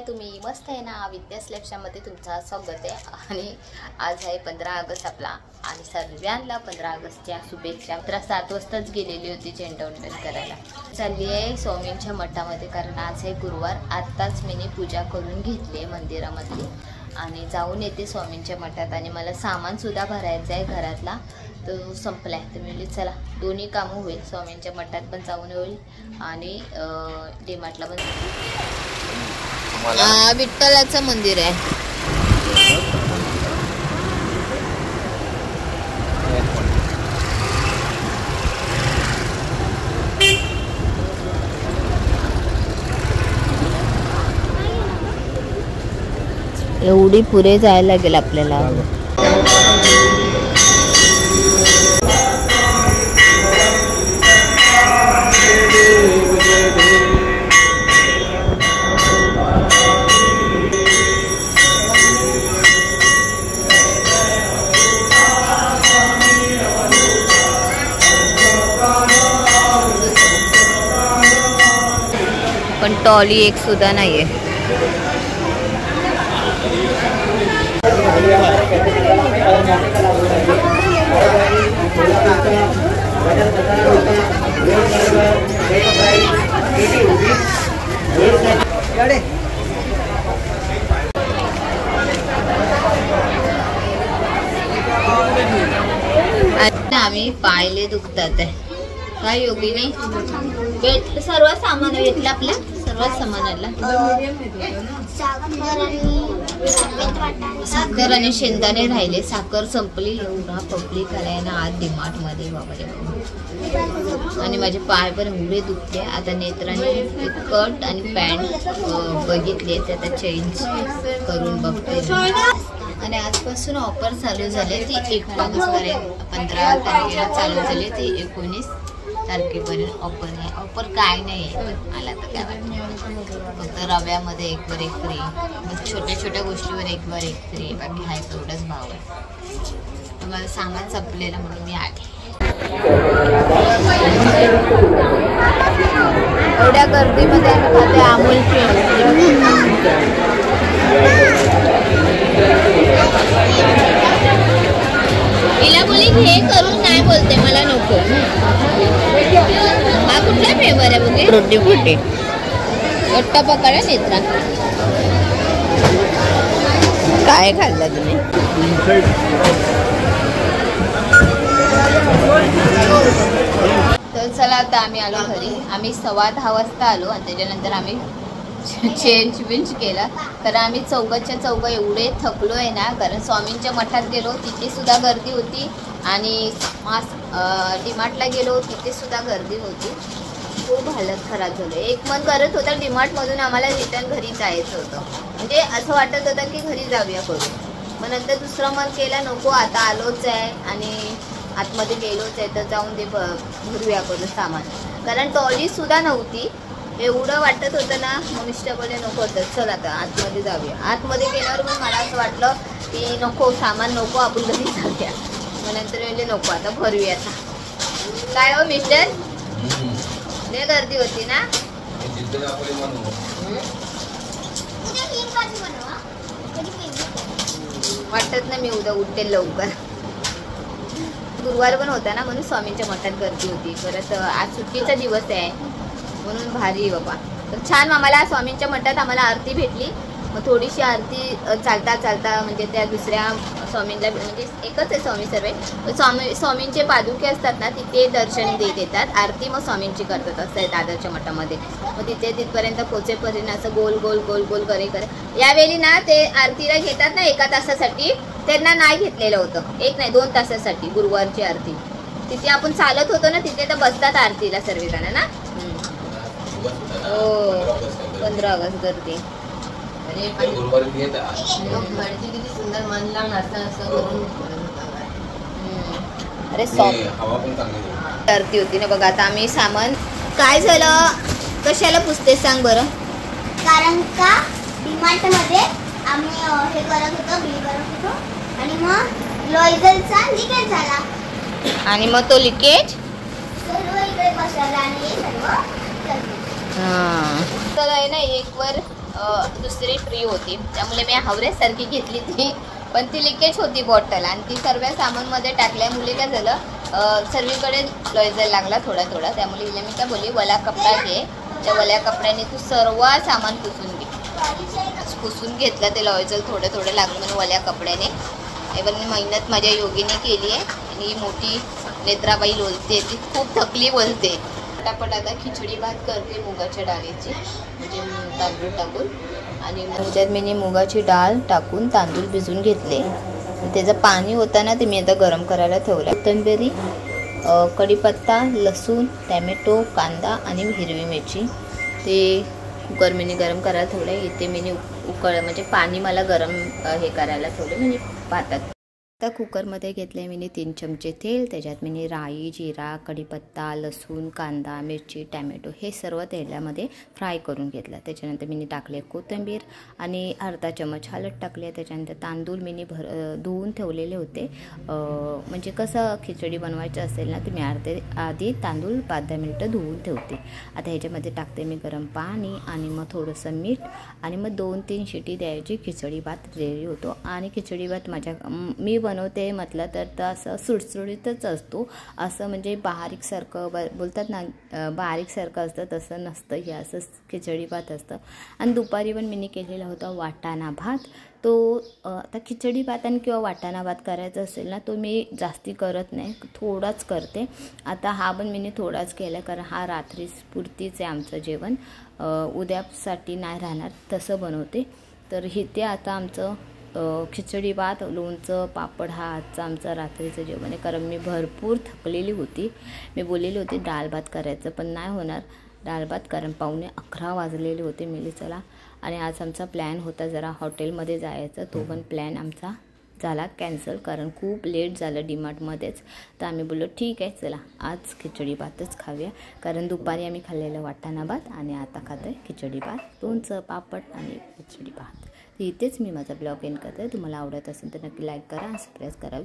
तुम्ही मस्त आहे ना? विद्यास लक्षामध्ये तुमचं स्वागत आहे। आणि आज आहे 15 ऑगस्ट आपला आणि सर्वांना 15 ऑगस्टच्या शुभेच्छा। 7 वाजताच गेलेली होती झेंडावंदन करायला, चालली आहे स्वामींच्या मठामध्ये, कारण आज आहे गुरुवार। आत्ताच मी पूजा करून घेतली मंदिरामध्ये आणि जाऊन येते स्वामींच्या मठात। आणि मला सामान सुद्धा भरायचं आहे घरातला, तो संपलाय। तर मी चला दोन्ही कामं होईल, स्वामींच्या मठात पण जाऊन होईल आणि डीमार्टला पण। विठ्ठलाचं मंदिर आहे। एवढी पुढे जायला लागेल आपल्याला। पण टॉली एक सुद्धा नाहीये। आम्ही पायले दुखतात आहे काय योगिनी? भेट सर्व सामान घेतलं, आपल्या सर्व सामानाला साखर आणि शेंगदाणे राहिले। साखर संपली, एवढा पब्लिक आलाय ना आज डीमार्ट मध्ये बाबा। आणि माझे पाय पण एवढे दुखते। आता नेत्राने कट आणि पॅन्ट बघितले, ते आता चेंज करून बघते। आणि आजपासून ऑफर चालू झाले, ती 19 पर्यंत, 15 तारखेला चालू झाली, ती 19 तारखेपर्यंत ऑफर आहे। ऑफर काय नाही आहे मला तर काय वाटतं, फक्त रव्यामध्ये 1 वर 1 फ्री, मग छोट्या छोट्या गोष्टीवर 1 वर 1 फ्री, बाकी हाय तेवढाच भाव आहे। मला सामान संपलेलं म्हणून मी आले। एवढ्या गर्दीमध्ये आम्ही खाते अमूलची हिला बोली हे करून नाही बोलते, मला नको। हा कुठला फ्लेवर आहे बघे? फ्रुटी फ्रुटी गट्टा पकडा नेत्रा। काय खाल्लं तुम्ही? तर चला आता आम्ही आलो घरी। आम्ही 10:15 वाजता आलो आणि त्याच्यानंतर आम्ही चेंज केला, कारण आम्ही चौघच्या चौघ एवढे थकलो आहे ना, कारण स्वामींच्या मठात गेलो तिथे सुद्धा गर्दी होती आणि डीमार्टला गेलो तिथे सुद्धा गर्दी होती। खूप हालत खराब झाली। एक मन करत होतं डीमार्टमधून आम्हाला रिटर्न घरी जायचं होतं, म्हणजे असं वाटत होतं की घरी जाऊया करून। मग नंतर दुसरं मन केलं नको, आता आलोच आहे आणि आतमध्ये गेलोच आहे तर जाऊन ते भरूया करून सामान, कारण ट्रॉली सुद्धा नव्हती। एवढं वाटत होतं ना, मग मिस्टर बोलले नको होतं, चल आता आतमध्ये जाऊया। आतमध्ये गेल्यावर मग मला असं वाटलं की नको, सामान नको, आपण घरी जाऊया। मग नंतर म्हणजे नको, आता भरूया आता। काय हो मिस्टर, लय गर्दी होती ना? वाटत ना मी उद्या उठते लवकर, गुरुवार पण होता ना म्हणून स्वामींच्या मठात गर्दी होती। परत आज सुट्टीचा दिवस आहे म्हणून भारी बाबा। तर छान आम्हाला स्वामींच्या मठात आम्हाला आरती भेटली। मग थोडीशी आरती चालता चालता, म्हणजे त्या दुसऱ्या स्वामींना, म्हणजे एकच आहे स्वामी सर्व स्वामींचे पादुके असतात ना, तिथे दर्शन देत येतात, आरती मग स्वामींची करतात असं आहे दादरच्या मठामध्ये। मग तिथपर्यंत पोचेपर्यंत असं गोल गोल गोल गोल करे। यावेळी ना ते आरतीला घेतात ना 1 तासासाठी, त्यांना नाही घेतलेलं होतं, 1 नाही 2 तासासाठी गुरुवारची आरती। तिथे आपण चालत होतो ना, तिथे तर बसतात आरतीला सर्वजण ना। हो 15 ऑगस्ट गर्दी। किती सुंदर मन लावून असं करून, अरे आरती होती ना बघा। आता आम्ही सामान काय झालं, कशाला पुसते सांग बरं? कारण का डीमार्टमध्ये आम्ही हे करत होतो, बिल करत होतो आणि मग लॉयझलचा लिकेज झाला आणि मग तो लिकेज सर्व इकडे पसरला आणि सर्व तर आहे ना 1 वर दुसरी ट्री होती, त्यामुळे मी हावऱ्यासारखी घेतली ती, पण ती लिकेज होती बॉटल आणि ती सर्व सामानमध्ये टाकल्यामुळे काय झालं सर्वीकडे लॉयझल लागला थोडा थोडा. त्यामुळे हिला मी काय बोलली, वला कपडा घे, त्या वल्या कपड्याने तू सर्व सामान पुसून घे. पुसून घेतलं ते लॉयझल थोडं थोडं लागलं म्हणजे वल्या कपड्याने. एवढी मेहनत माझ्या योगीने केली आहे आणि ही मोठी नेत्राबाई बोलते, ती खूप थकली बोलते. पटापट आता खिचडी भात करते मुगाच्या डाळीची, म्हणजे तांदूळ टाकून. आणि त्याच्यात मी मुगाची डाळ टाकून तांदूळ भिजून घेतले. त्याचं पाणी होतं ना ते मी आता गरम करायला ठेवलं. कोथिंबीर, कढीपत्ता, लसूण, टॅमॅटो, कांदा आणि हिरवी मिरची ते कुकर मी गरम करायला ठेवलं. इथे मी म्हणजे पाणी मला गरम हे करायला ठेवलं म्हणजे भातात. आता कुकरमध्ये घेतले मी 3 चमचे तेल. त्याच्यात मी राई, जिरा, कढीपत्ता, लसूण, कांदा, मिरची, टॅमॅटो हे सर्व तेलामध्ये फ्राय करून घेतलं. त्याच्यानंतर मी टाकले कोथिंबीर आणि अर्धा चमच हळद टाकले. त्याच्यानंतर तांदूळ मी धुवून ठेवलेले होते. म्हणजे कसं खिचडी बनवायचं असेल ना तुम्ही आधी तांदूळ 5-10 मिनिटं धुवून ठेवते. आता ह्याच्यामध्ये टाकते मी गरम पाणी आणि मग थोडंसं मीठ आणि मग 2-3 शिटी द्यायची. खिचडी भात रेडी होतो. आणि खिचडी भात मी बनवते म्हटलं तर असं सुटसुटीतच असतो, असं म्हणजे बारीकसारखं बोलतात ना बारीकसारखं असतं तसं नसतं. हे असं खिचडी भात असतं. आणि दुपारी पण मी केलेला होता वाटाणा भात. तो आता खिचडी भात आणि किंवा वाटाणा भात करायचा असेल ना तो मी जास्ती करत नाही, थोडाच करते. आता हा पण मी थोडाच केला कारण हा रात्री पुरतीच आहे आमचं जेवण, उद्यासाठी नाही राहणार तसं बनवते. तर इथे आता आमचं खिचडी भात, लोणचं, पापड हा आजचा आमचा रात्रीचं जेवण आहे. कारण मी भरपूर थकलेली होती. मी बोललेली होती डाळ भात करायचं पण नाही होणार डाळ भात, कारण 11:15 वाजलेले होते. मिली चला. आणि आज आमचा प्लॅन होता जरा हॉटेलमध्ये जायचं, तो पण प्लॅन आमचा झाला कॅन्सल कारण खूप लेट झालं डीमार्टमध्येच. तर आम्ही बोललो ठीक आहे चला आज खिचडी भातच खाऊया, कारण दुपारी आम्ही खाल्लेलं वाटाणा भात आणि आता खातो आहे खिचडी भात, लोणचं, पापड आणि खिचडी भात. इथेच मी माझा ब्लॉग एंड करते. तुम्हाला आवडत असेल तर नक्की लाईक करा, सबस्क्राईब करा.